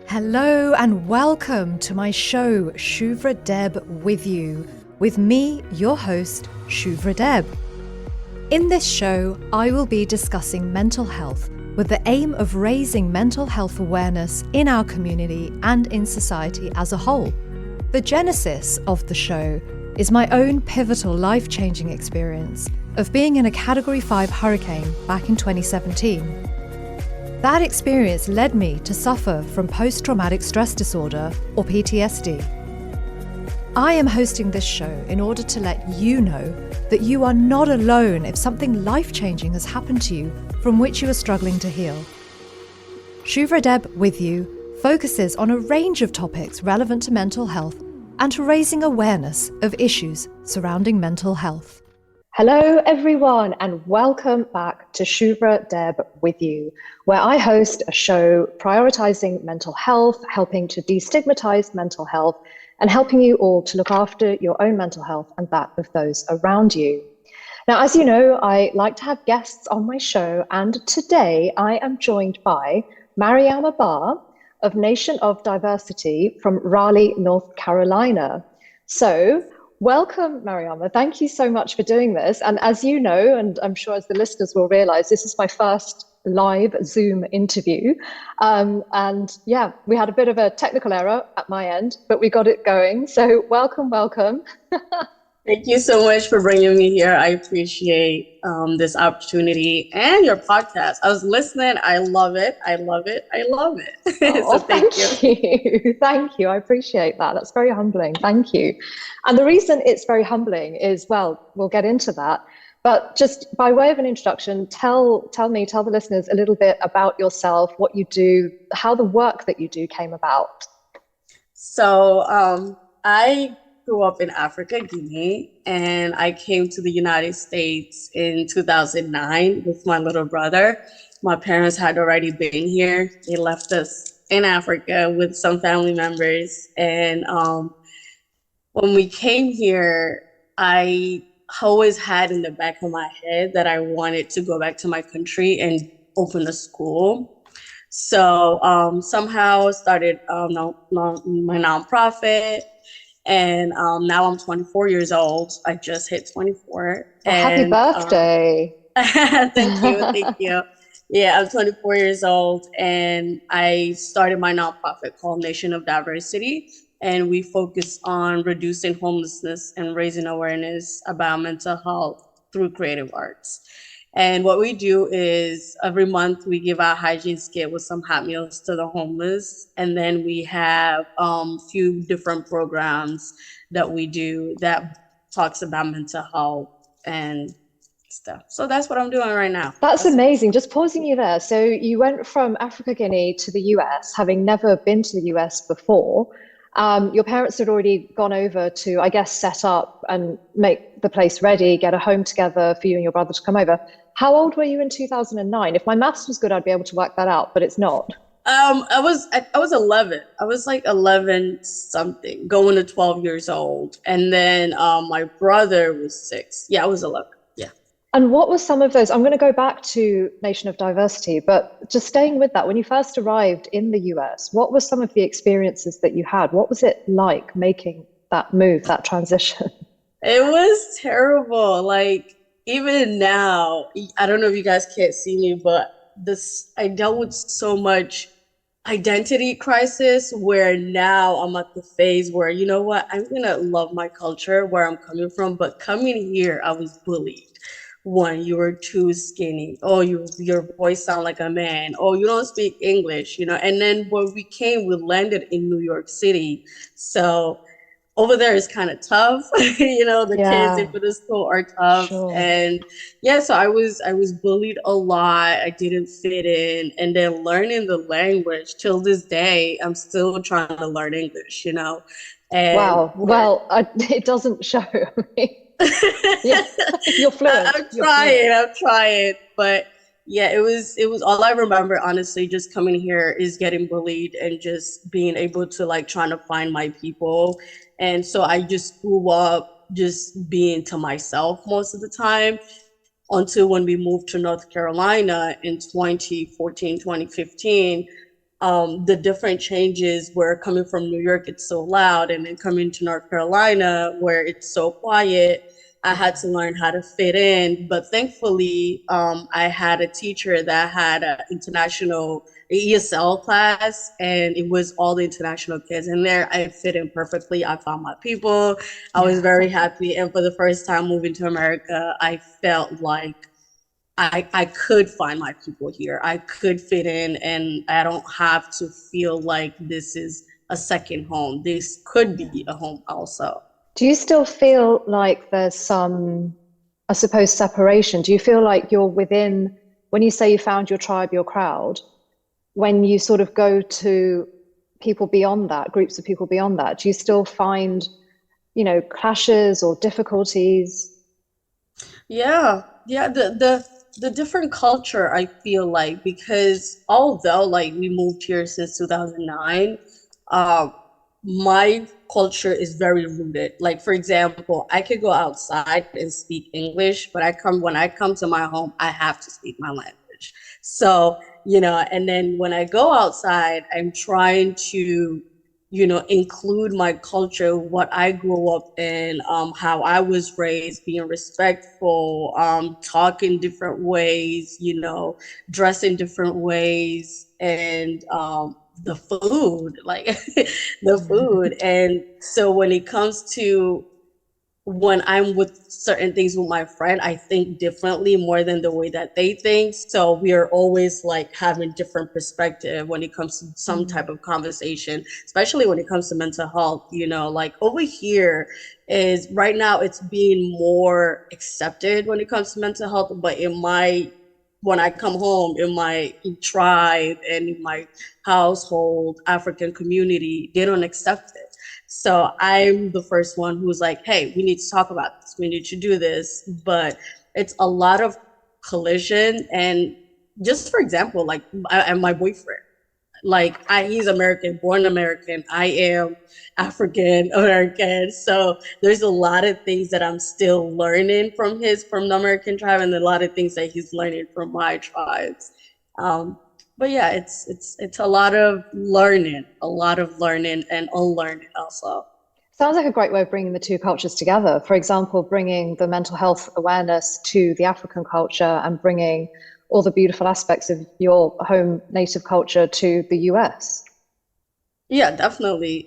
Hello and welcome to my show, Shuvra Deb with you, with me, your host, Shuvra Deb. In this show, I will be discussing mental health with the aim of raising mental health awareness in our community and in society as a whole. The genesis of the show is my own pivotal life-changing experience of being in a Category 5 hurricane back in 2017. That experience led me to suffer from post-traumatic stress disorder, or PTSD. I am hosting this show in order to let you know that you are not alone if something life-changing has happened to you from which you are struggling to heal. Shuvra Deb with you focuses on a range of topics relevant to mental health and to raising awareness of issues surrounding mental health. Hello everyone and welcome back to Shuvra Deb with you, where I host a show prioritizing mental health, helping to destigmatize mental health and helping you all to look after your own mental health and that of those around you. Now, as you know, I like to have guests on my show, and today I am joined by Mariama of Nation of Diversity from Raleigh, North Carolina. So, welcome, Mariama. Thank you so much for doing this. And as you know, and I'm sure as the listeners will realize, this is my first live Zoom interview. And yeah, we had a bit of a technical error at my end, but we got it going. So welcome. Thank you so much for bringing me here. I appreciate this opportunity and your podcast. I was listening. I love it. Oh, So thank you. Thank you. I appreciate that. That's very humbling. Thank you. And the reason it's very humbling is, well, we'll get into that. But just by way of an introduction, tell the listeners a little bit about yourself, what you do, how the work that you do came about. So I grew up in Africa Guinea, and I came to the United States in 2009 with my little brother. My parents had already been here. They left us in Africa with some family members. And when we came here, I always had in the back of my head that I wanted to go back to my country and open a school. So somehow started my nonprofit. And now I'm 24 years old. I just hit 24. Well, happy birthday. Thank you. Yeah, I'm 24 years old, and I started my nonprofit called Nation of Diversity, and we focus on reducing homelessness and raising awareness about mental health through creative arts. And what we do is every month we give out hygiene kit with some hot meals to the homeless. And then we have a few different programs that we do that talks about mental health and stuff. So that's what I'm doing right now. That's amazing. Just pausing you there. So you went from Africa Guinea to the US, having never been to the US before. Your parents had already gone over to, I guess, set up and make the place ready, get a home together for you and your brother to come over. How old were you in 2009? If my maths was good, I'd be able to work that out, but it's not. I was 11. I was like 11 something, going to 12 years old. And then my brother was 6. Yeah, I was 11. Yeah. And what were some of those? I'm going to go back to Nation of Diversity, but just staying with that, when you first arrived in the US, what were some of the experiences that you had? What was it like making that move, that transition? It was terrible. Like, even now, I don't know if you guys can't see me, but I dealt with so much identity crisis where now I'm at the phase where, you know what, I'm going to love my culture, where I'm coming from. But coming here, I was bullied. One, you were too skinny. Oh, your voice sound like a man. Oh, you don't speak English, And then when we came, we landed in New York City. So over there is kind of tough. The kids in the school are tough. Sure. And yeah, so I was bullied a lot. I didn't fit in. And then learning the language till this day, I'm still trying to learn English, And wow. Well, it doesn't show. Yeah, you're fluent. I'm trying. But yeah, it was all I remember, honestly, just coming here is getting bullied and just being able to trying to find my people. And so I just grew up just being to myself most of the time. until when we moved to North Carolina in 2014, 2015. The different changes were coming from New York, it's so loud, and then coming to North Carolina where it's so quiet. I had to learn how to fit in, but thankfully, I had a teacher that had an international ESL class, and it was all the international kids in there. I fit in perfectly. I found my people. I was very happy, and for the first time moving to America, I felt like I could find my people here. I could fit in, and I don't have to feel like this is a second home. This could be a home also. Do you still feel like there's some, I suppose, separation? Do you feel like you're within, when you say you found your tribe, your crowd, when you sort of go to people beyond that, groups of people beyond that, do you still find, clashes or difficulties? Yeah, yeah. The different culture, I feel like, because although like we moved here since 2009, my culture is very rooted. Like, for example, I could go outside and speak English, but when I come to my home, I have to speak my language. So, and then when I go outside, I'm trying to, include my culture, what I grew up in, how I was raised, being respectful, talk in different ways, dress in different ways, and the food, like the food. And so when it comes to when I'm with certain things with my friend, I think differently more than the way that they think. So we are always like having different perspective when it comes to some type of conversation, especially when it comes to mental health. Like over here is right now it's being more accepted when it comes to mental health, but when I come home in my tribe and in my household, African community, they don't accept it. So I'm the first one who's like, hey, we need to talk about this. We need to do this. But it's a lot of collision. And just for example, like and my boyfriend, like he's American, born American. I am African American. So there's a lot of things that I'm still learning from the American tribe, and a lot of things that he's learning from my tribes. But yeah, it's a lot of learning and unlearning also. Sounds like a great way of bringing the two cultures together. For example, bringing the mental health awareness to the African culture and bringing all the beautiful aspects of your home native culture to the US. Yeah, definitely.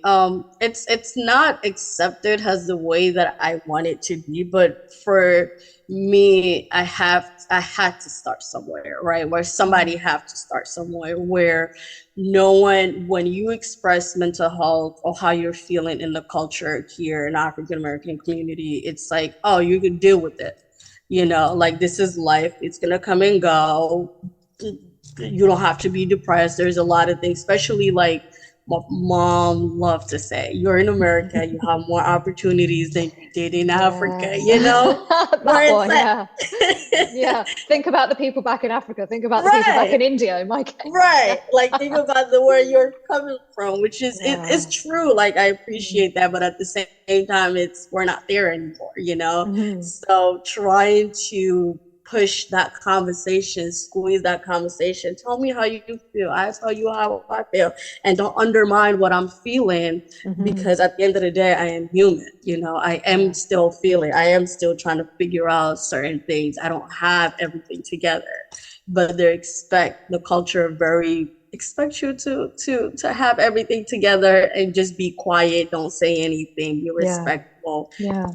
It's not accepted as the way that I want it to be, but for me, I had to start somewhere, right? Where somebody have to start somewhere where no one, when you express mental health or how you're feeling in the culture here in African American community, it's like, oh, you can deal with it. Like this is life. It's gonna come and go. You don't have to be depressed. There's a lot of things, especially like my mom loved to say, you're in America, you have more opportunities than you did in Africa, That one, yeah. Yeah. Think about the people back in Africa. Think about the people back in India, in my case. Right. Like think about where you're coming from, which is it's true. Like I appreciate that, but at the same time, we're not there anymore. So trying to push that conversation, squeeze that conversation. Tell me how you feel. I tell you how I feel. And don't undermine what I'm feeling, because at the end of the day, I am human. I am still feeling. I am still trying to figure out certain things. I don't have everything together. But the culture expect you to have everything together and just be quiet. Don't say anything. Be respectful. Yeah.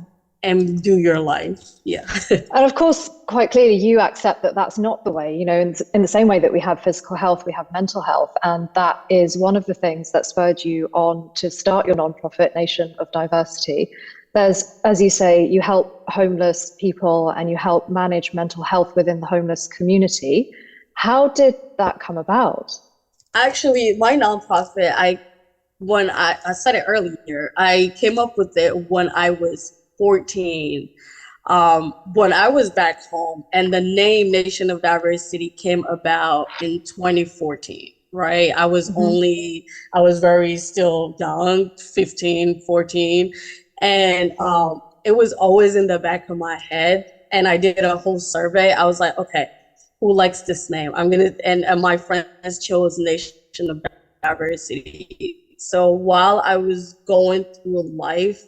And do your life. Yeah. And of course, quite clearly, you accept that that's not the way, in the same way that we have physical health, we have mental health. And that is one of the things that spurred you on to start your nonprofit, Nation of Diversity. There's, as you say, you help homeless people and you help manage mental health within the homeless community. How did that come about? Actually, my nonprofit, when I said it earlier, I came up with it when I was 14, when I was back home, and the name Nation of Diversity came about in 2014, right? I was very still young, 15, 14. And it was always in the back of my head and I did a whole survey. I was like, okay, who likes this name? And my friends chose Nation of Diversity. So while I was going through life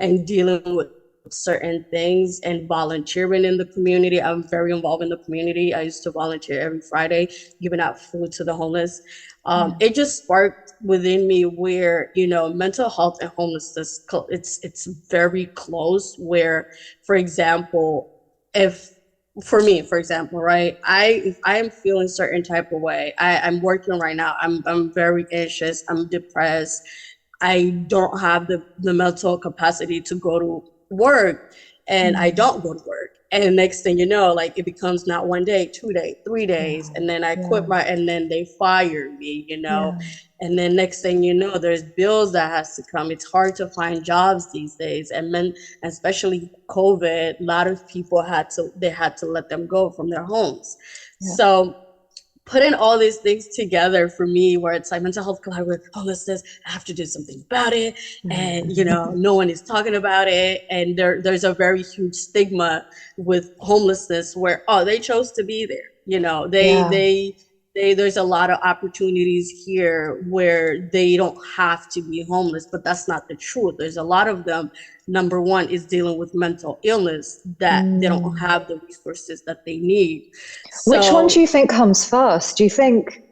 and dealing with certain things and volunteering in the community, I'm very involved in the community. I used to volunteer every Friday, giving out food to the homeless. It just sparked within me where, mental health and homelessness, it's very close. Where, for example, for me, for example, right, if I am feeling certain type of way, I'm working right now, I'm very anxious, I'm depressed, I don't have the mental capacity to go to work, and I don't go to work. And next thing you know, like, it becomes not 1 day, 2 days, 3 days. And then I quit and then they fire me, and then next thing you know, there's bills that has to come. It's hard to find jobs these days. And then, especially COVID, a lot of people had to let them go from their homes. So putting all these things together for me, where it's like mental health collide with homelessness, I have to do something about it. And, no one is talking about it. And there's a very huge stigma with homelessness where, they chose to be there. There's a lot of opportunities here where they don't have to be homeless, but that's not the truth. There's a lot of them. Number one is dealing with mental illness, that they don't have the resources that they need. Which one do you think comes first? Do you think,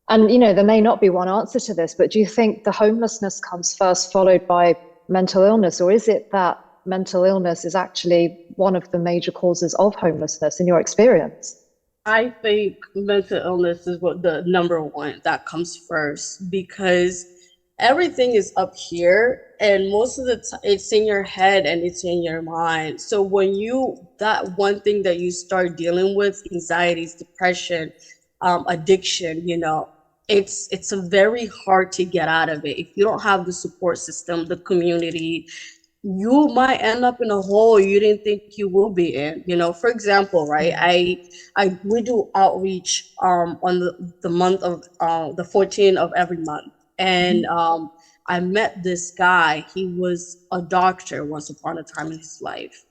and there may not be one answer to this, but do you think the homelessness comes first, followed by mental illness? Or is it that mental illness is actually one of the major causes of homelessness in your experience? I think mental illness is what the number one that comes first, because everything is up here, and most of the time it's in your head and it's in your mind. So when that one thing that you start dealing with, anxieties, depression, addiction, it's very hard to get out of it. If you don't have the support system, the community, you might end up in a hole you didn't think you will be in. For example, right, we do outreach on the month of the 14th of every month. And I met this guy. He was a doctor once upon a time in his life,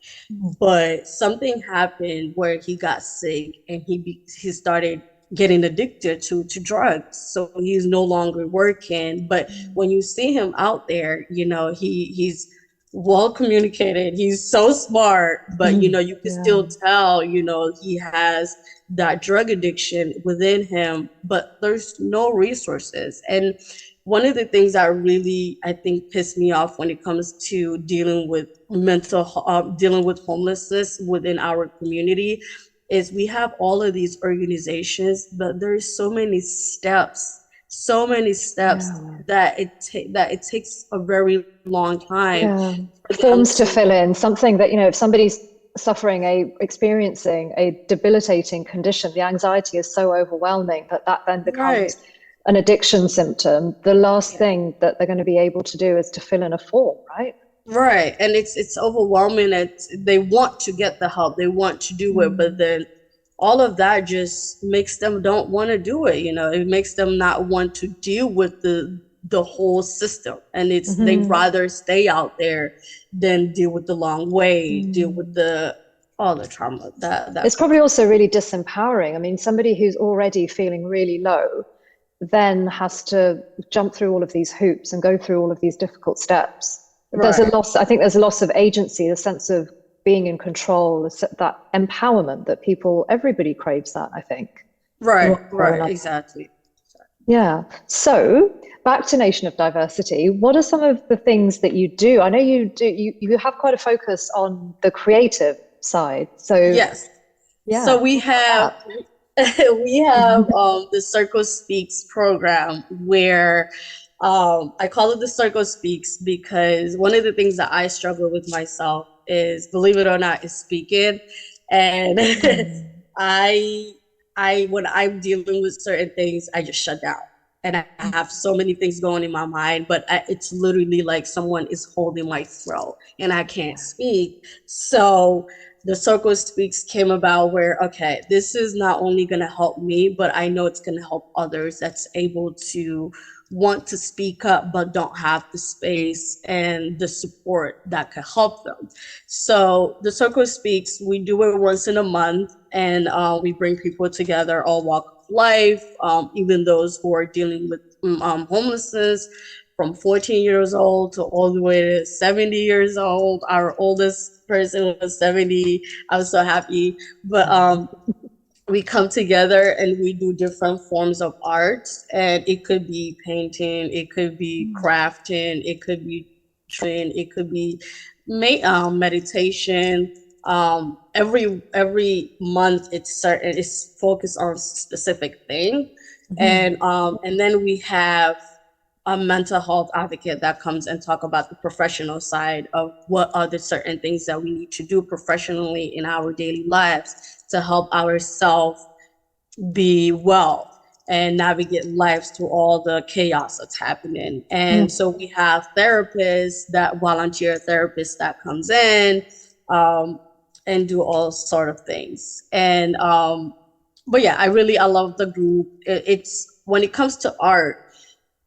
but something happened where he got sick, and he started getting addicted to drugs. So he's no longer working. But when you see him out there, he's well communicated. He's so smart, but you can still tell, he has that drug addiction within him, but there's no resources. And one of the things that really, I think, pissed me off when it comes to dealing with homelessness within our community is we have all of these organizations, but there's so many steps that it takes a very long time. Forms to fill in, something that, if somebody's experiencing a debilitating condition, the anxiety is so overwhelming that then becomes an addiction symptom. The last thing that they're going to be able to do is to fill in a form, right? Right. And it's overwhelming. They want to get the help, they want to do it, but then all of that just makes them don't want to do it. It makes them not want to deal with the whole system. And they rather stay out there than deal with the long way, deal with all the trauma that it's probably also really disempowering. I mean, somebody who's already feeling really low then has to jump through all of these hoops and go through all of these difficult steps. There's a loss of agency, the sense of being in control, that empowerment that everybody craves that, I think. Right, exactly. Yeah. So back to Nation of Diversity, what are some of the things that you do? I know you have quite a focus on the creative side. So yes. Yeah. So we have the Circle Speaks program, where I call it the Circle Speaks because one of the things that I struggle with myself is, believe it or not, is speaking. And when I'm dealing with certain things, I just shut down. And I have so many things going in my mind, but it's literally like someone is holding my throat and I can't speak. So the Circle Speaks came about where, okay, this is not only going to help me, but I know it's going to help others that's able to want to speak up but don't have the space and the support that could help them. So the Circle Speaks, we do it once in a month, and we bring people together, all walk of life, even those who are dealing with homelessness, from 14 years old to all the way to 70 years old. Our oldest person was 70. I was so happy. But we come together and we do different forms of art, and it could be painting, it could be crafting, it could be drawing, it could be meditation. Every month it's focused on a specific thing. And then we have a mental health advocate that comes and talk about the professional side of what are the certain things that we need to do professionally in our daily lives to help ourselves be well and navigate lives through all the chaos that's happening. And so we have therapists, that volunteer therapists that comes in and do all sort of things. And but yeah, I love the group. It's when it comes to art,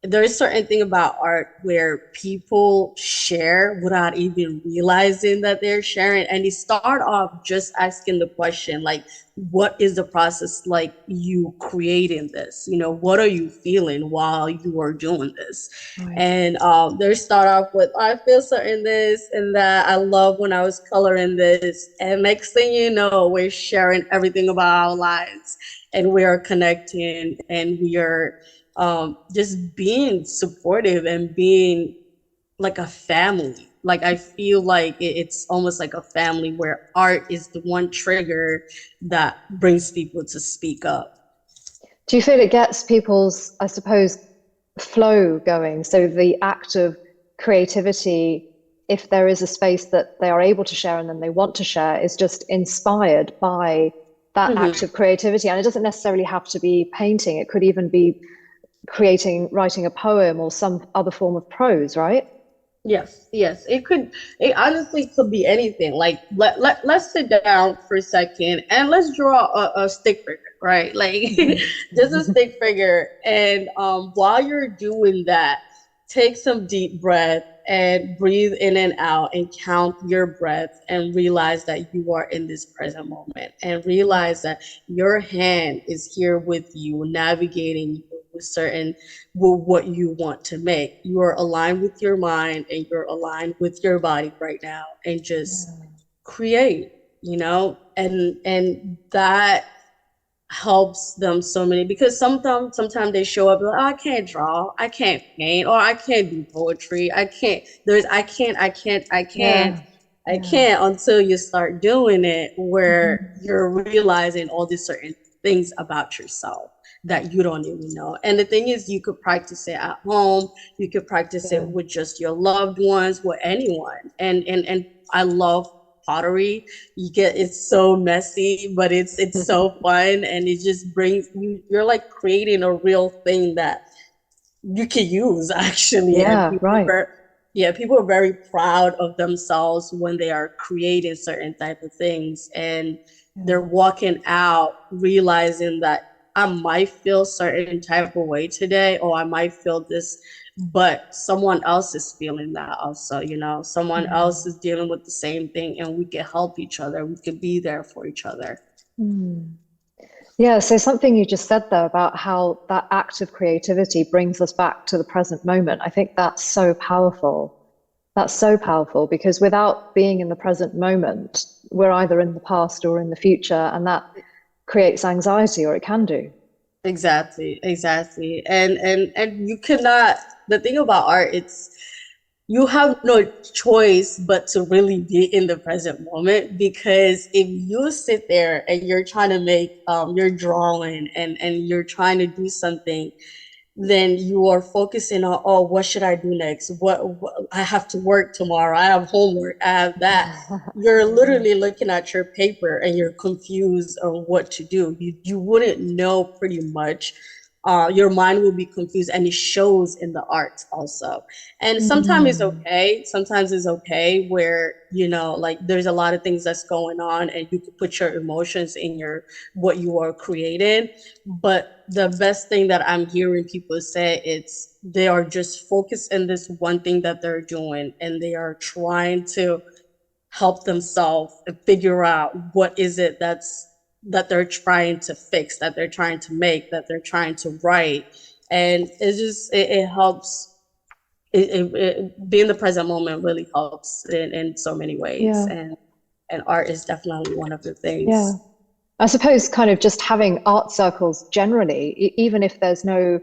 there is certain thing about art where people share without even realizing that they're sharing, and they start off just asking the question like, what is the process like you creating this, you know, what are you feeling while you are doing this? Right. And they start off with, I feel certain this and that, I love when I was coloring this, and next thing you know, we're sharing everything about our lives, and we are connecting, and we are just being supportive and being like a family. Like I feel like it's almost like a family where art is the one trigger that brings people to speak up. Do you feel it gets people's, I suppose, flow going? So the act of creativity, if there is a space that they are able to share and then they want to share, is just inspired by that act of creativity. And it doesn't necessarily have to be painting. It could even be writing a poem or some other form of prose, right? Yes. It honestly could be anything. Like let's sit down for a second and let's draw a stick figure, right? Like just a stick figure. And while you're doing that, take some deep breath and breathe in and out and count your breath and realize that you are in this present moment, and realize that your hand is here with you, navigating with what you want to make. You are aligned with your mind and you're aligned with your body right now, and just create, you know, and that helps them so many, because sometimes they show up like, oh, I can't draw, I can't paint, or I can't do poetry, I can't until you start doing it, where you're realizing all these certain things about yourself that you don't even know. And the thing is, you could practice it at home, you could practice it with just your loved ones, with anyone. And I love pottery. It's so messy, but it's so fun, and it just brings you're like creating a real thing that you can use actually. Yeah, right. People are very proud of themselves when they are creating certain type of things, and they're walking out realizing that I might feel certain type of way today, or I might feel this, but someone else is feeling that also, you know, someone else is dealing with the same thing, and we can help each other. We can be there for each other. Yeah, so something you just said there about how that act of creativity brings us back to the present moment. I think that's so powerful. That's so powerful, because without being in the present moment, we're either in the past or in the future, and that creates anxiety, or it can do. Exactly. And you cannot, the thing about art, you have no choice but to really be in the present moment, because if you sit there and you're trying to make you're drawing and you're trying to do something, then you are focusing on, oh, what should I do next? What I have to work tomorrow, I have homework, I have that. You're literally looking at your paper and you're confused on what to do. You wouldn't know pretty much your mind will be confused, and it shows in the art also. And sometimes it's okay. Sometimes it's okay where, you know, like there's a lot of things that's going on and you can put your emotions in your, what you are creating. But the best thing that I'm hearing people say, it's they are just focused in this one thing that they're doing, and they are trying to help themselves and figure out what is it that they're trying to fix, that they're trying to make, that they're trying to write. And it's just, it helps. Being the present moment really helps in so many ways. Yeah. And art is definitely one of the Yeah. things. I suppose kind of just having art circles generally, even if there's no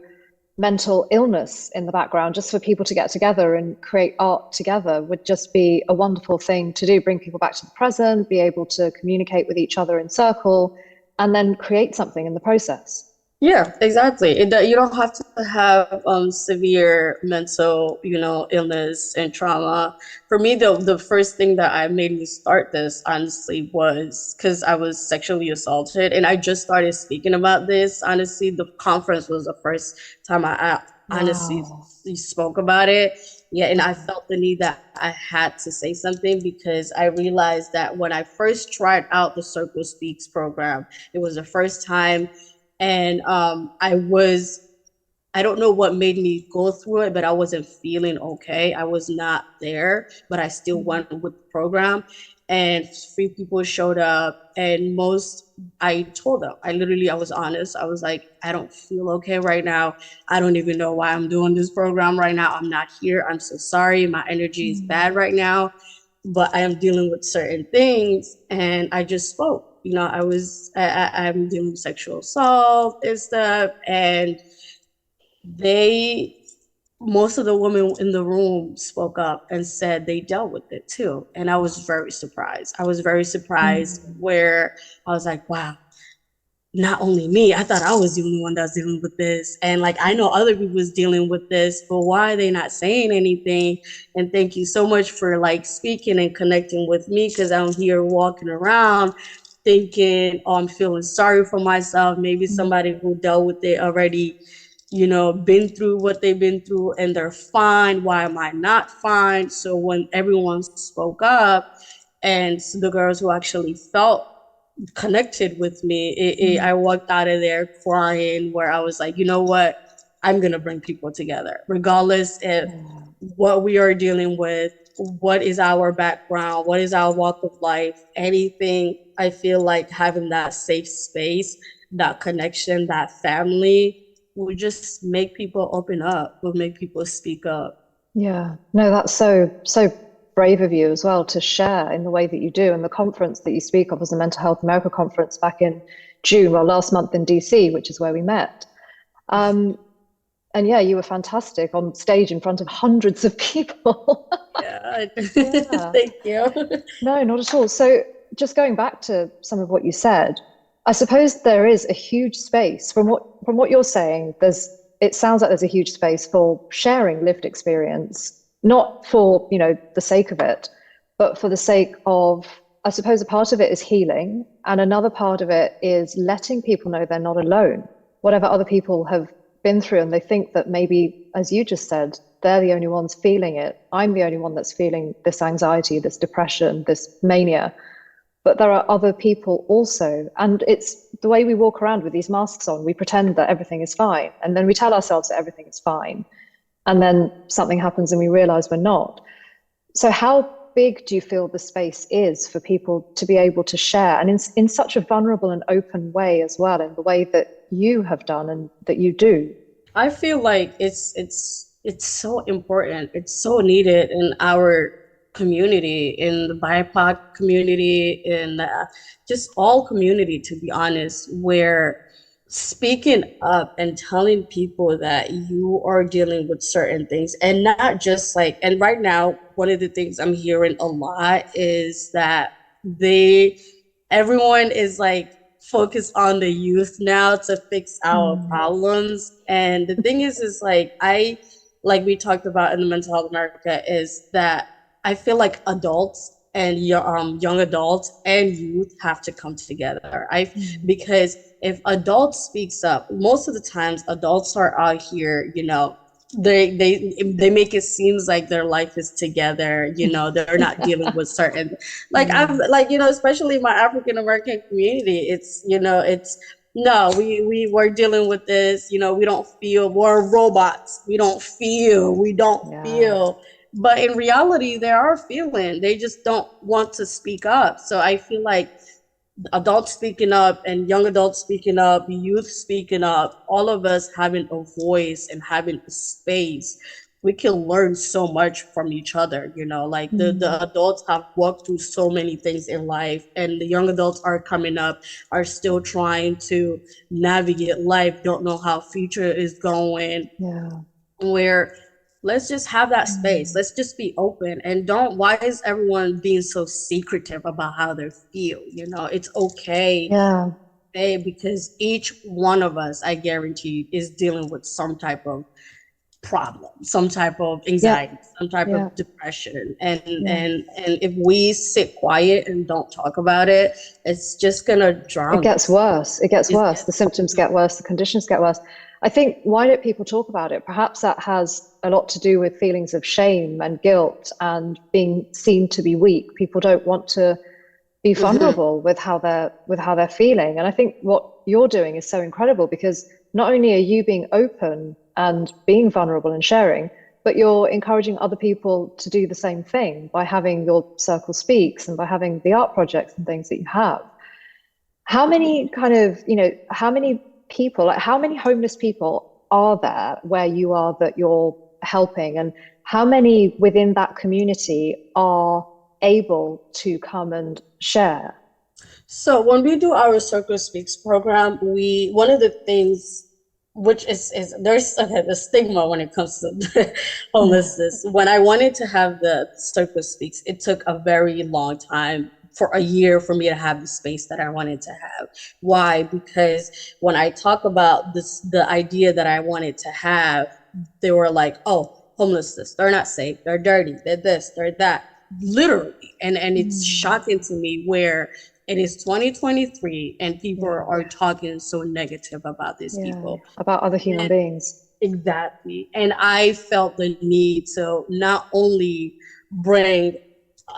mental illness in the background, just for people to get together and create art together would just be a wonderful thing to do. Bring people back to the present, be able to communicate with each other in circle, and then create something in the process. Yeah, exactly. You don't have to have severe mental, you know, illness and trauma. For me, the first thing that I made me start this, honestly, was because I was sexually assaulted, and I just started speaking about this. Honestly, the conference was the first time I honestly Wow. spoke about it. Yeah, and I felt the need that I had to say something, because I realized that when I first tried out the Circle Speaks program, it was the first time. And I don't know what made me go through it, but I wasn't feeling okay. I was not there, but I still went with the program. And 3 people showed up, and I told them, I was honest. I was like, I don't feel okay right now. I don't even know why I'm doing this program right now. I'm not here. I'm so sorry. My energy is bad right now, but I am dealing with certain things. And I just spoke. You know, I'm dealing with sexual assault and stuff. And they, most of the women in the room spoke up and said they dealt with it too. And I was very surprised. I was very surprised, where I was like, wow, not only me, I thought I was the only one that's dealing with this. And like, I know other people's dealing with this, but why are they not saying anything? And thank you so much for like speaking and connecting with me, because I'm here walking around thinking, oh, I'm feeling sorry for myself. Maybe somebody who dealt with it already, you know, been through what they've been through, and they're fine. Why am I not fine? So when everyone spoke up, and the girls who actually felt connected with me, I walked out of there crying, where I was like, you know what? I'm going to bring people together, regardless if what we are dealing with, what is our background, what is our walk of life, anything. I feel like having that safe space, that connection, that family will just make people open up, will make people speak up. Yeah, no, that's so brave of you as well to share in the way that you do. And the conference that you speak of was the Mental Health America conference back in June, well, last month in DC, which is where we met. And yeah, you were fantastic on stage in front of hundreds of people. Yeah, Yeah. thank you. No, not at all. So just going back to some of what you said, I suppose there is a huge space from what you're saying. It sounds like there's a huge space for sharing lived experience, not for, the sake of it, but for the sake of, I suppose a part of it is healing, and another part of it is letting people know they're not alone. Whatever other people have been through, and they think that maybe, as you just said, they're the only ones feeling it. I'm the only one that's feeling this anxiety, this depression, this mania. But there are other people also. And it's the way we walk around with these masks on. We pretend that everything is fine. And then we tell ourselves that everything is fine. And then something happens and we realize we're not. So how big do you feel the space is for people to be able to share, and in such a vulnerable and open way as well, in the way that you have done and that you do? I feel like it's so important. It's so needed in our community, in the BIPOC community, in just all community, to be honest, where speaking up and telling people that you are dealing with certain things, and not just like, and right now, one of the things I'm hearing a lot is that everyone is like focused on the youth now to fix our problems. And the thing is like we talked about in the Mental Health America, is that I feel like adults and young adults and youth have to come together. Because if adults speaks up, most of the times adults are out here, they make it seems like their life is together, they're not dealing with certain, like I've like, especially my African American community, it's no, we were dealing with this, we don't feel, we're robots, we don't feel. But in reality, they are feeling, they just don't want to speak up. So I feel like adults speaking up and young adults speaking up, youth speaking up, all of us having a voice and having a space, we can learn so much from each other. Like the adults have walked through so many things in life, and the young adults are coming up, are still trying to navigate life, don't know how future is going. Where let's just have that space. Let's just be open, and why is everyone being so secretive about how they feel? It's okay. Because each one of us, I guarantee, is dealing with some type of problem, some type of anxiety, some type of depression. And if we sit quiet and don't talk about it, it's just gonna drown. It gets worse. The symptoms get worse, the conditions get worse. I think, why don't people talk about it? Perhaps that has a lot to do with feelings of shame and guilt and being seen to be weak. People don't want to be vulnerable with how they're feeling. And I think what you're doing is so incredible, because not only are you being open and being vulnerable and sharing, but you're encouraging other people to do the same thing by having your Circle Speaks and by having the art projects and things that you have. How many how many people, like how many homeless people are there where you are that you're helping, and how many within that community are able to come and share? So when we do our Circle Speaks program, one of the things, which is there's the stigma when it comes to homelessness. When I wanted to have the Circle Speaks, it took a very long time, for a year, for me to have the space that I wanted to have. Why? Because when I talk about the idea that I wanted to have, they were like, oh, homelessness, they're not safe, they're dirty, they're this, they're that, literally. And it's shocking to me where it is 2023 and people are talking so negative about these people, about other human beings. Exactly. And I felt the need to not only bring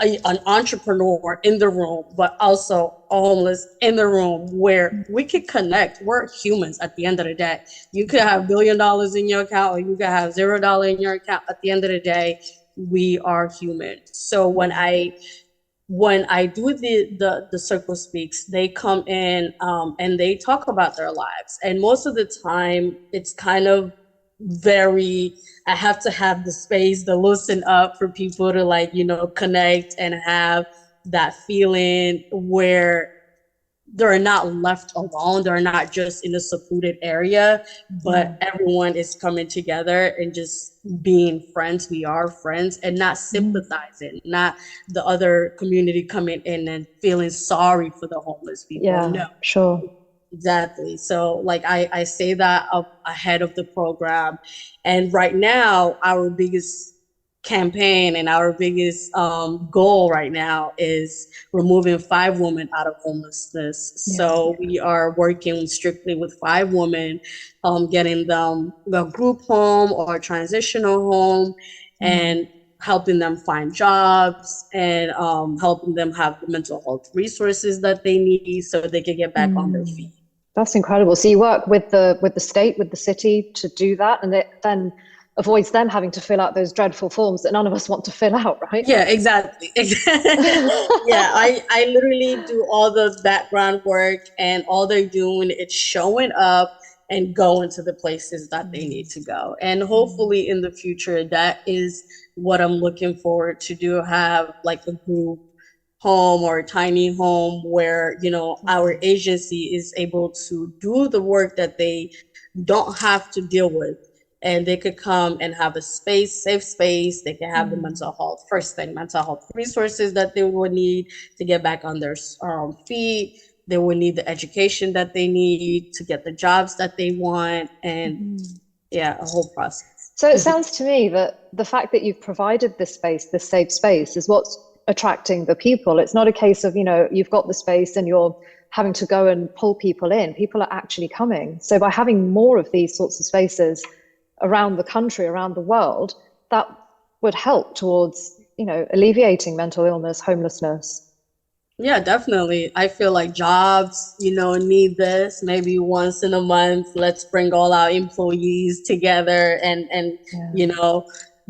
an entrepreneur in the room, but also a homeless in the room, where we could connect. We're humans at the end of the day. You could have $1 billion in your account, or you could have $0 in your account. At the end of the day, we are human. So when I do the Circle Speaks, they come in and they talk about their lives. And most of the time, it's kind of I have to have the space to loosen up for people to connect and have that feeling where they're not left alone. They're not just in a secluded area, but everyone is coming together and just being friends. We are friends, and not sympathizing, not the other community coming in and feeling sorry for the homeless people. No. Sure. Exactly. So I say that up ahead of the program. And right now, our biggest campaign and our biggest goal right now is removing 5 women out of homelessness. So we are working strictly with 5 women, getting them a group home or a transitional home, and helping them find jobs, and helping them have the mental health resources that they need so they can get back on their feet. That's incredible. So you work with the state, with the city, to do that, and it then avoids them having to fill out those dreadful forms that none of us want to fill out, right? Yeah, exactly. Yeah, I literally do all the background work, and all they're doing is showing up and going to the places that they need to go. And hopefully in the future, that is what I'm looking forward to do, have like a group home or a tiny home where, our agency is able to do the work that they don't have to deal with. And they could come and have a space, safe space. They can have the mental health resources that they would need to get back on their feet. They will need the education that they need to get the jobs that they want, and a whole process. So it sounds to me that the fact that you've provided this space, this safe space, is what's attracting the people. It's not a case of, you've got the space and you're having to go and pull people in. People are actually coming. So by having more of these sorts of spaces around the country, around the world, that would help towards, alleviating mental illness, homelessness. Yeah, definitely. I feel like jobs, need this. Maybe once in a month, let's bring all our employees together and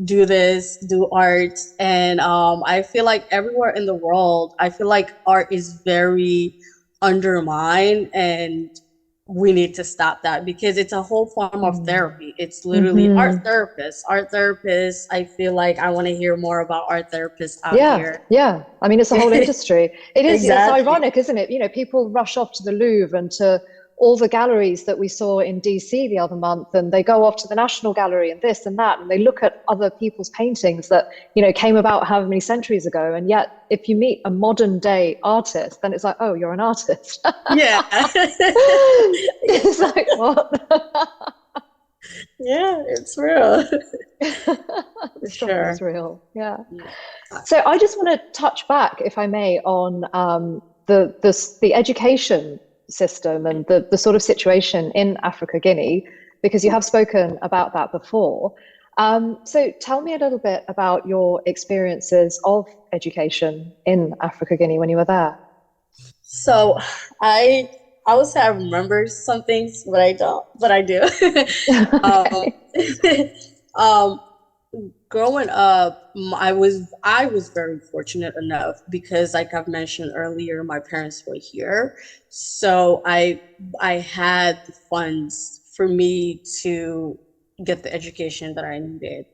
do this, do art. And I feel like everywhere in the world, I feel like art is very undermined, and we need to stop that because it's a whole form of therapy. It's literally art therapists. Art therapists, I feel like I want to hear more about art therapists out here. Yeah. I mean, it's a whole industry. It is. Exactly. It's ironic, isn't it? People rush off to the Louvre and to all the galleries that we saw in DC the other month, and they go off to the National Gallery and this and that, and they look at other people's paintings that, came about how many centuries ago. And yet, if you meet a modern day artist, then it's like, oh, you're an artist. Yeah. It's like, what? Yeah, it's real. The struggle is real. Yeah. So I just want to touch back, if I may, on the education system and the sort of situation in Africa Guinea, because you have spoken about that before. So tell me a little bit about your experiences of education in Africa Guinea when you were there. So I would say I remember some things, but I don't, but I do. Growing up, I was very fortunate enough because, like I've mentioned earlier, my parents were here, so I had the funds for me to get the education that I needed.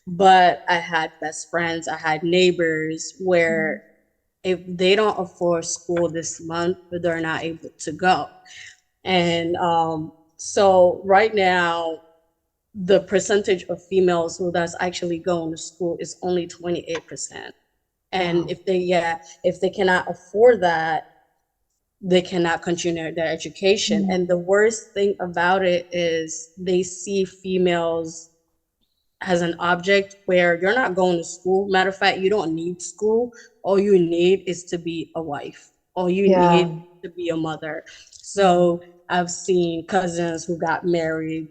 But I had best friends, I had neighbors where if they don't afford school this month, they're not able to go. And so right now, the percentage of females who that's actually going to school is only 28%. And Wow. if they cannot afford that, they cannot continue their education. And the worst thing about it is they see females as an object where you're not going to school. Matter of fact, you don't need school. All you need is to be a wife. All you need to be a mother. So I've seen cousins who got married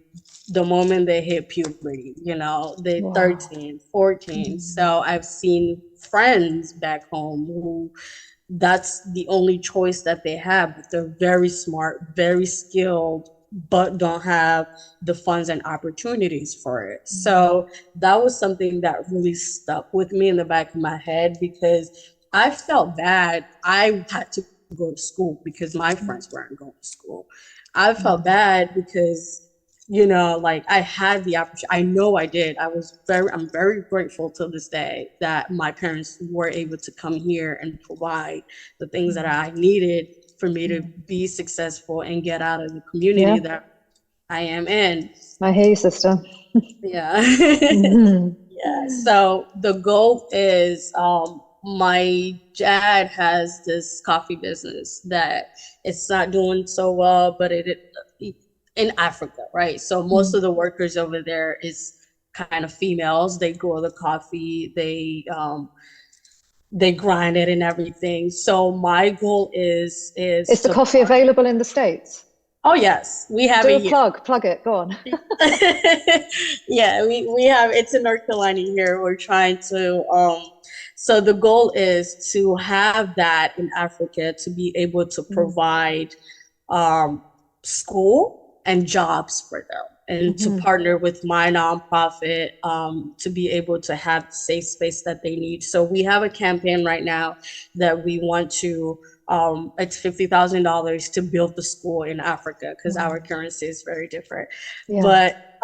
the moment they hit puberty, they're 13, 14. So I've seen friends back home who that's the only choice that they have, but they're very smart, very skilled, but don't have the funds and opportunities for it. So that was something that really stuck with me in the back of my head because I felt bad. I had to go to school because my friends weren't going to school. I felt bad because, I had the opportunity. I know I did. I'm very grateful to this day that my parents were able to come here and provide the things that I needed for me to be successful and get out of the community that I am in. I hear you, sister. Yeah. Yeah. So the goal is, my dad has this coffee business that it's not doing so well, but it in Africa, right? So most of the workers over there is kind of females. They grow the coffee, they grind it and everything. So my goal is the coffee available in the States? Oh yes, we have Do it a here. plug it, go on. Yeah, we have, it's in North Carolina here. We're trying to so the goal is to have that in Africa, to be able to provide school and jobs for them, and to partner with my nonprofit to be able to have the safe space that they need. So we have a campaign right now that we want to, it's $50,000 to build the school in Africa because our currency is very different. But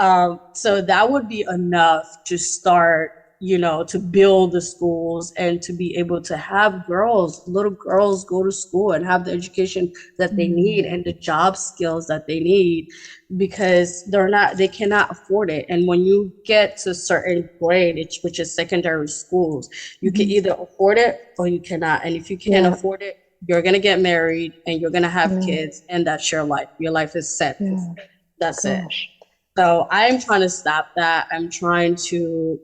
so that would be enough to start, to build the schools and to be able to have little girls go to school and have the education that they need and the job skills that they need, because they cannot afford it. And when you get to a certain grade, which is secondary schools, you can either afford it or you cannot. And if you can't afford it, you're going to get married and you're going to have kids, and that's your life. Your life is set. That's it. So I'm trying to stop that. I'm trying to,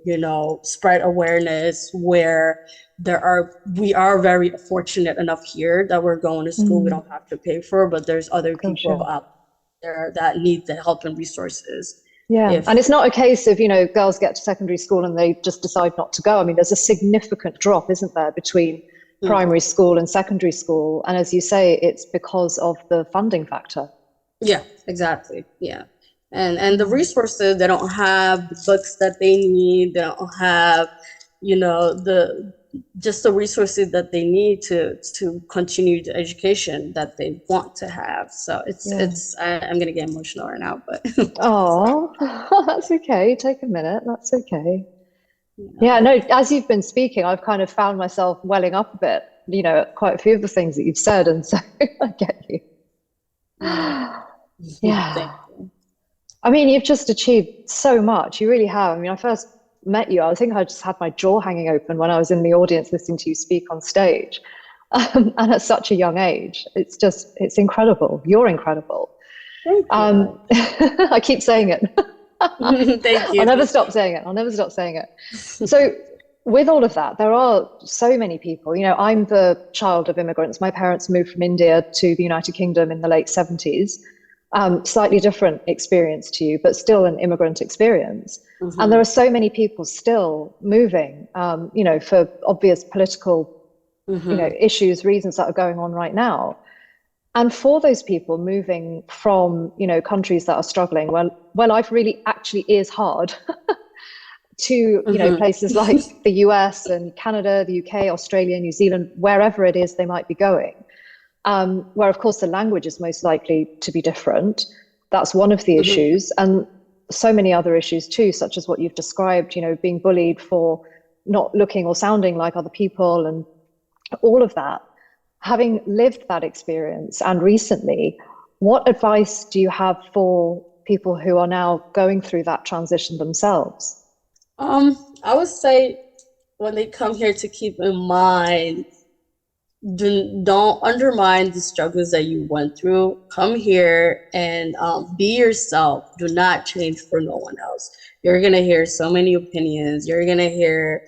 spread awareness where we are very fortunate enough here that we're going to school. We Mm, don't have to pay for, but there's other gosh, people yeah. out there that need the help and resources. Yeah. If And it's not a case of, girls get to secondary school and they just decide not to go. I mean, there's a significant drop, isn't there, between Mm, primary school and secondary school? And as you say, it's because of the funding factor. yeah, exactly. Yeah. And the Mm. resources, they don't have the books that they need, they don't have, the just the resources that they need to continue the education that they want to have. So Yeah. I'm gonna get emotional right now, but Oh, that's okay. Take a minute. That's okay. Yeah, yeah. no, as you've been speaking, I've kind of found myself welling up a bit, quite a few of the things that you've said. And so I get you. Mm. Yeah. Thank you. I mean, you've just achieved so much. You really have. I mean, I first met you, I think I just had my jaw hanging open when I was in the audience listening to you speak on stage. And at such a young age, it's incredible. You're incredible. Thank you. I keep saying it. Thank I'll you. never stop saying it. I'll never stop saying it. So, with all of that, there are so many people. I'm the child of immigrants. My parents moved from India to the United Kingdom in the late 70s. Slightly different experience to you, but still an immigrant experience. And there Hmm. are so many people still moving, for obvious political, Hmm. issues, reasons that are going on right now. And for those people moving from, countries that are struggling, well, life really actually is hard to, Hmm. places like the US and Canada, the UK, Australia, New Zealand, wherever it is they might be going, where, of course, the language is most likely to be different. That's one of the Hmm. issues. And so many other issues too, such as what you've described, being bullied for not looking or sounding like other people and all of that. Having lived that experience and recently, what advice do you have for people who are now going through that transition themselves? I would say when they come here to keep in mind, don't undermine the struggles that you went through. Come here and be yourself. Do not change for no one else. You're gonna hear so many opinions. You're gonna hear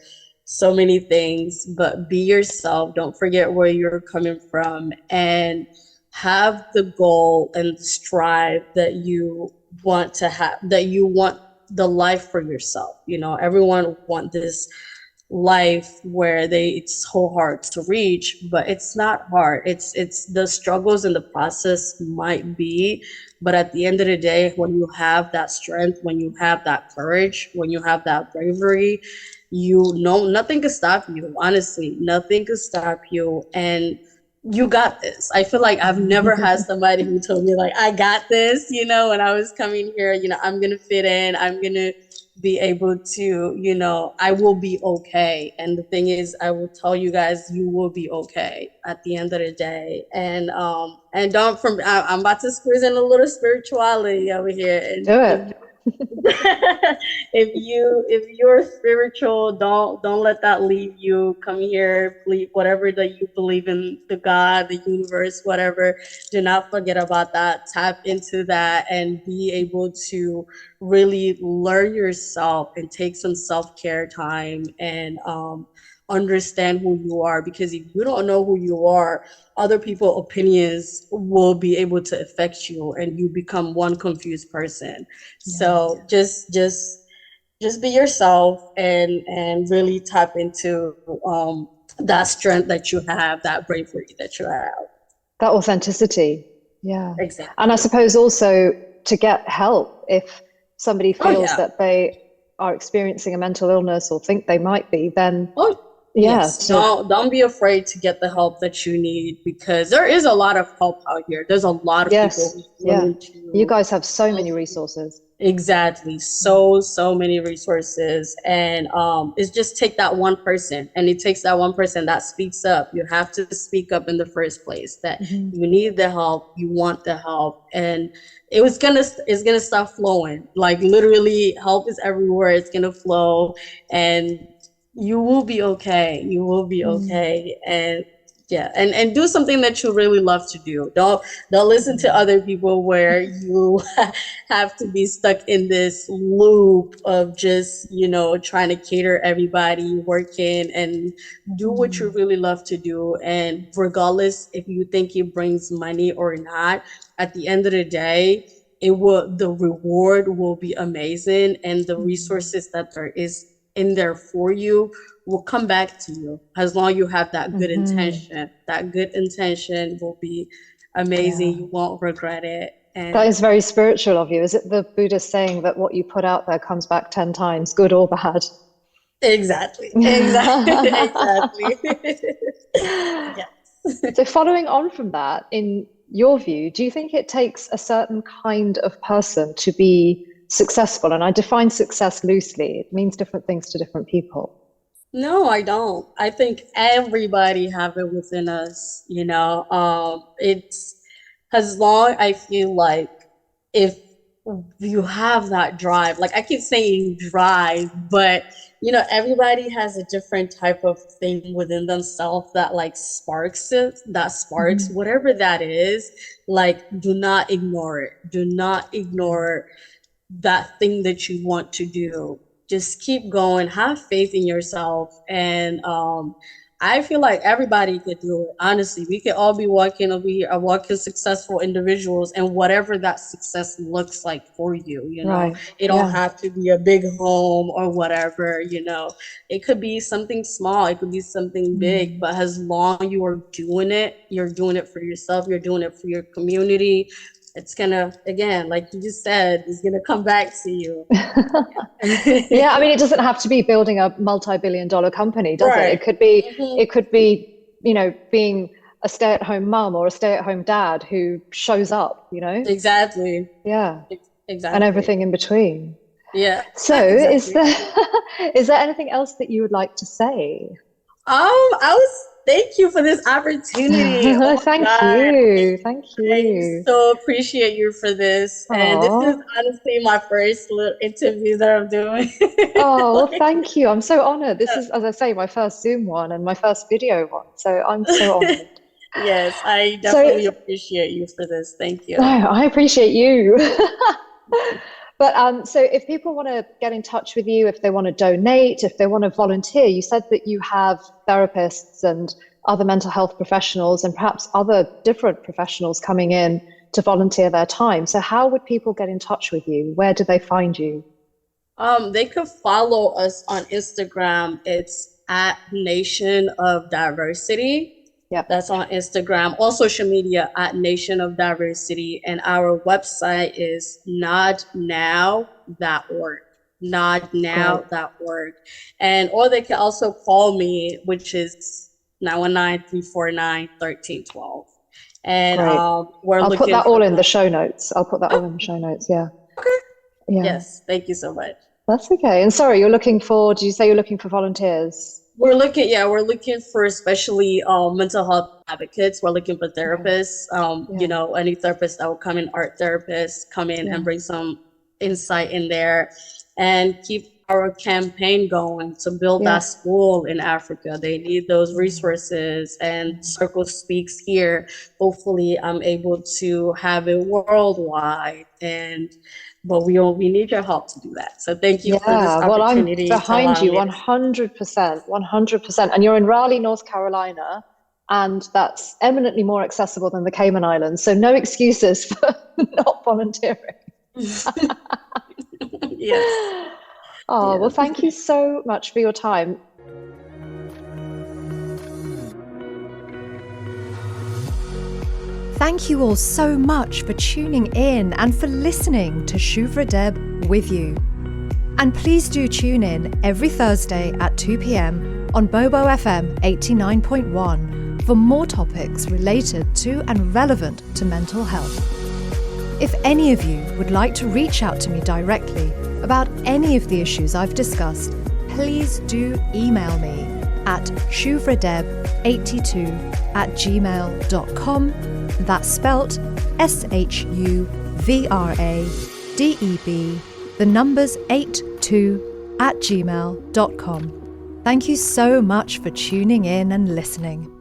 so many things, but be yourself. Don't forget where you're coming from, and have the goal and the strive that you want to have. That you want the life for yourself. Everyone want this life where it's so hard to reach, but it's not hard. It's the struggles and the process might be, but at the end of the day, when you have that strength, when you have that courage, when you have that bravery, nothing can stop you. Honestly, nothing can stop you, and you got this. I feel like I've never had somebody who told me like, I got this, when I was coming here, I'm gonna fit in, I'm gonna be able to, I will be okay. And the thing is, I will tell you guys, you will be okay at the end of the day. And don't I'm about to squeeze in a little spirituality over here. And Do if it. if you're spiritual, don't let that leave you. Come here, believe whatever that you believe in, the God, the universe, whatever. Do not forget about that. Tap into that and be able to really learn yourself and take some self-care time and understand who you are, because if you don't know who you are, other people's opinions will be able to affect you and you become one confused person. Yeah. So just be yourself and really tap into that strength that you have, that bravery that you have. That authenticity. Yeah. And I Exactly. suppose also to get help if somebody Oh feels yeah. that they are experiencing a mental illness or think they might be, then Oh yeah, yes. Don't be afraid to get the help that you need, because there is a lot of help out here. There's a lot of people yes, who's yeah. willing You to guys have so help many you. resources. Exactly. So many resources. And it's just take that one person, and it takes that one person that speaks up. You have to speak up in the first place that Mhm. you need the help, you want the help, and it's gonna start flowing. Like literally help is everywhere. It's gonna flow, and you will be okay. You will be Mm. okay. And Yeah, and do something that you really love to do. Don't listen to other people where you have to be stuck in this loop of just, trying to cater everybody, working, and do what you really love to do. And regardless if you think it brings money or not, at the end of the day, the reward will be amazing, and the resources that there is in there for you will come back to you as long as you have that good intention. That good intention will be amazing. You won't regret it. That And is very spiritual of you. Is it the Buddhist saying that what you put out there comes back 10 times, good or bad? exactly, exactly. Yes. So, following on from that, in your view, do you think it takes a certain kind of person to be successful? And I define success loosely, it means different things to different people. No, I don't. I think everybody have it within us, it's as long I feel like if you have that drive, like I keep saying drive, but everybody has a different type of thing within themselves that like sparks it, that sparks whatever that is. Like, do not ignore it. Do not ignore that thing that you want to do. Just keep going, have faith in yourself. And I feel like everybody could do it. Honestly, we could all be walking successful individuals, and whatever that success looks like for you, Right. it don't have to be a big home or whatever, it could be something small, it could be something big, but as long you are doing it, you're doing it for yourself, you're doing it for your community. It's gonna, again, like you just said, it's gonna come back to you. Yeah, I mean, it doesn't have to be building a multi-billion-dollar company, does it? Right. It could be, being a stay-at-home mum or a stay-at-home dad who shows up, Exactly. Yeah. Exactly. And everything in between. Yeah. So is there anything else that you would like to say? Thank you for this opportunity. Oh Thank God. you. Thank I you. so appreciate you for this. And this is honestly my first little interview that I'm doing. Oh, well, thank you. I'm so honored. This is, as I say, my first Zoom one and my first video one. So I'm so honored. Yes, I definitely appreciate you for this. Thank you. No, I appreciate you. But so if people want to get in touch with you, if they want to donate, if they want to volunteer, you said that you have therapists and other mental health professionals and perhaps other different professionals coming in to volunteer their time. So how would people get in touch with you? Where do they find you? They could follow us on Instagram. It's at Nation of Diversity. Yeah, that's on Instagram. All social media at Nation of Diversity. And our website is nodnow.org. Nodnow.org. And or they can also call me, which is 919-349-1312. And I'll put that all in the show notes. I'll put that all in the show notes. Yeah. Okay. Yeah. Yes. Thank you so much. That's okay. And sorry, did you say you're looking for volunteers? We're looking for especially mental health advocates. We're looking for therapists, any therapist that will come in, art therapists, come in and bring some insight in there and keep our campaign going to build that school in Africa. They need those resources, and Circle Speaks here. Hopefully I'm able to have it worldwide, but we need your help to do that. So thank you for this opportunity. Well, I'm behind you 100%. And you're in Raleigh, North Carolina, and that's eminently more accessible than the Cayman Islands. So no excuses for not volunteering. Yes. Oh, well, thank you so much for your time. Thank you all so much for tuning in and for listening to Shuvra Deb with you. And please do tune in every Thursday at 2 p.m. on Bobo FM 89.1 for more topics related to and relevant to mental health. If any of you would like to reach out to me directly about any of the issues I've discussed, please do email me at shuvradeb82@gmail.com. That's spelt SHUVRADEB, the numbers 82 @gmail.com. Thank you so much for tuning in and listening.